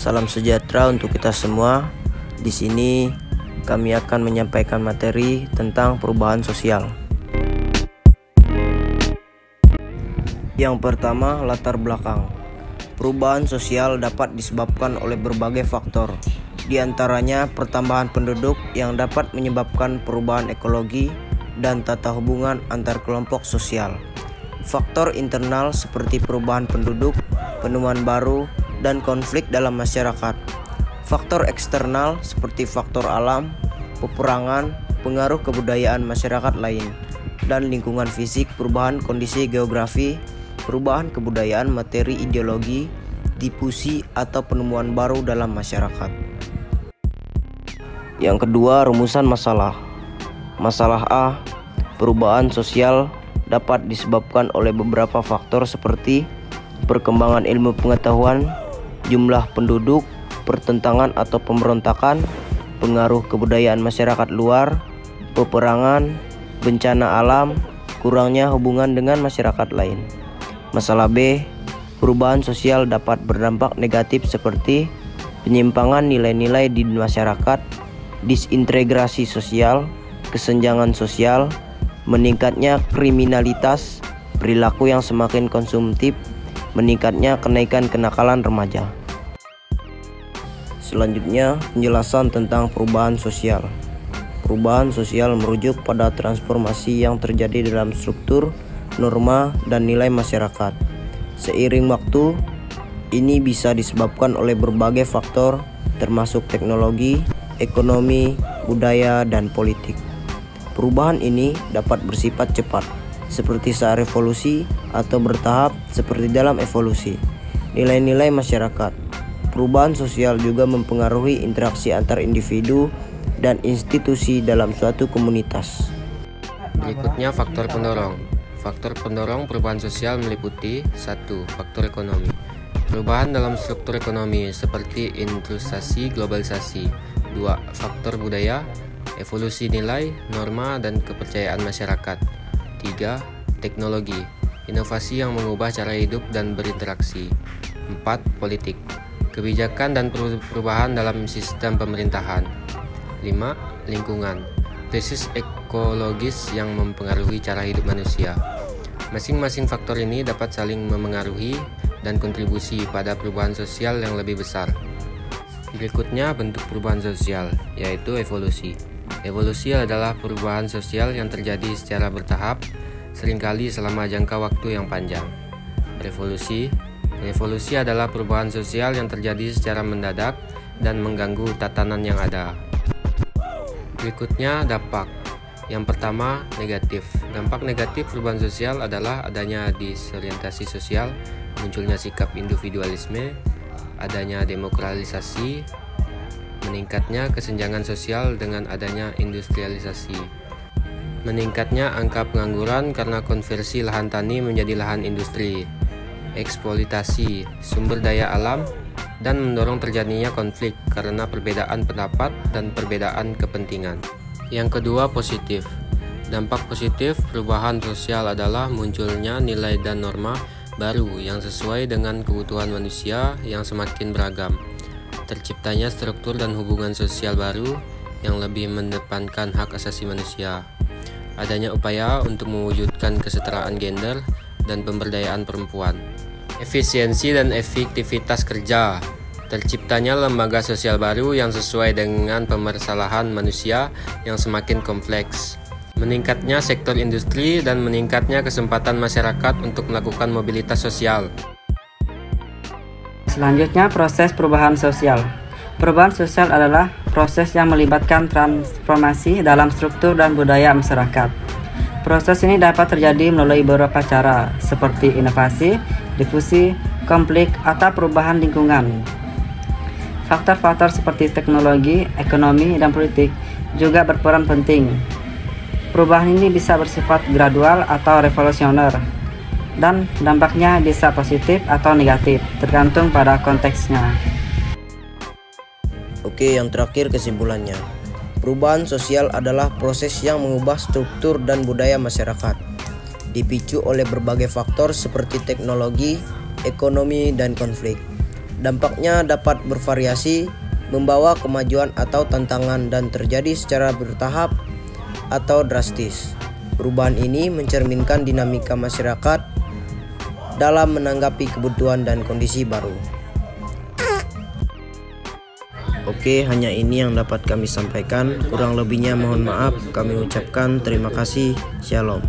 Salam sejahtera untuk kita semua. Di sini kami akan menyampaikan materi tentang perubahan sosial. Yang pertama, latar belakang. Perubahan sosial dapat disebabkan oleh berbagai faktor. Di antaranya pertambahan penduduk yang dapat menyebabkan perubahan ekologi dan tata hubungan antar kelompok sosial. Faktor internal seperti perubahan penduduk, penemuan baru, dan konflik dalam masyarakat. Faktor eksternal seperti faktor alam, peperangan, pengaruh kebudayaan masyarakat lain, dan lingkungan fisik, perubahan kondisi geografi, perubahan kebudayaan, materi ideologi, difusi atau penemuan baru dalam masyarakat. Yang kedua, rumusan masalah. Masalah A, perubahan sosial dapat disebabkan oleh beberapa faktor seperti perkembangan ilmu pengetahuan, jumlah penduduk, pertentangan atau pemberontakan, pengaruh kebudayaan masyarakat luar, peperangan, bencana alam, kurangnya hubungan dengan masyarakat lain. Masalah B, perubahan sosial dapat berdampak negatif seperti penyimpangan nilai-nilai di masyarakat, disintegrasi sosial, kesenjangan sosial, meningkatnya kriminalitas, perilaku yang semakin konsumtif, meningkatnya kenakalan remaja. Selanjutnya, penjelasan tentang perubahan sosial. Perubahan sosial merujuk pada transformasi yang terjadi dalam struktur, norma, dan nilai masyarakat. Seiring waktu, ini bisa disebabkan oleh berbagai faktor, termasuk teknologi, ekonomi, budaya, dan politik. Perubahan ini dapat bersifat cepat, seperti saat revolusi, atau bertahap seperti dalam evolusi. Nilai-nilai masyarakat. Perubahan sosial juga mempengaruhi interaksi antar individu dan institusi dalam suatu komunitas. Berikutnya faktor pendorong. Faktor pendorong perubahan sosial meliputi 1. Faktor ekonomi. Perubahan dalam struktur ekonomi seperti industrialisasi, globalisasi. 2. Faktor budaya, evolusi nilai, norma, dan kepercayaan masyarakat. 3. Teknologi, inovasi yang mengubah cara hidup dan berinteraksi. 4. Politik, kebijakan dan perubahan dalam sistem pemerintahan. 5. Lingkungan, krisis ekologis yang mempengaruhi cara hidup manusia. Masing-masing faktor ini dapat saling memengaruhi dan kontribusi pada perubahan sosial yang lebih besar. Berikutnya bentuk perubahan sosial, yaitu evolusi. Evolusi adalah perubahan sosial yang terjadi secara bertahap, seringkali selama jangka waktu yang panjang. Revolusi adalah perubahan sosial yang terjadi secara mendadak dan mengganggu tatanan yang ada. Berikutnya dampak. Yang pertama, negatif. Dampak negatif perubahan sosial adalah adanya disorientasi sosial, munculnya sikap individualisme, adanya demokratisasi, meningkatnya kesenjangan sosial dengan adanya industrialisasi, meningkatnya angka pengangguran karena konversi lahan tani menjadi lahan industri, eksploitasi sumber daya alam, dan mendorong terjadinya konflik karena perbedaan pendapat dan perbedaan kepentingan. Yang kedua, positif. Dampak positif perubahan sosial adalah munculnya nilai dan norma baru yang sesuai dengan kebutuhan manusia yang semakin beragam. Terciptanya struktur dan hubungan sosial baru yang lebih mengedepankan hak asasi manusia. Adanya upaya untuk mewujudkan kesetaraan gender dan pemberdayaan perempuan. Efisiensi dan efektivitas kerja. Terciptanya lembaga sosial baru yang sesuai dengan permasalahan manusia yang semakin kompleks. Meningkatnya sektor industri dan meningkatnya kesempatan masyarakat untuk melakukan mobilitas sosial. Selanjutnya, proses perubahan sosial. Perubahan sosial adalah proses yang melibatkan transformasi dalam struktur dan budaya masyarakat. Proses ini dapat terjadi melalui beberapa cara, seperti inovasi, difusi, konflik, atau perubahan lingkungan. Faktor-faktor seperti teknologi, ekonomi, dan politik juga berperan penting. Perubahan ini bisa bersifat gradual atau revolusioner, dan dampaknya bisa positif atau negatif, tergantung pada konteksnya. Oke, yang terakhir kesimpulannya. Perubahan sosial adalah proses yang mengubah struktur dan budaya masyarakat, dipicu oleh berbagai faktor seperti teknologi, ekonomi, dan konflik. Dampaknya dapat bervariasi, membawa kemajuan atau tantangan dan terjadi secara bertahap atau drastis. Perubahan ini mencerminkan dinamika masyarakat dalam menanggapi kebutuhan dan kondisi baru. Oke, hanya ini yang dapat kami sampaikan. Kurang lebihnya mohon maaf. Kami ucapkan terima kasih. Shalom.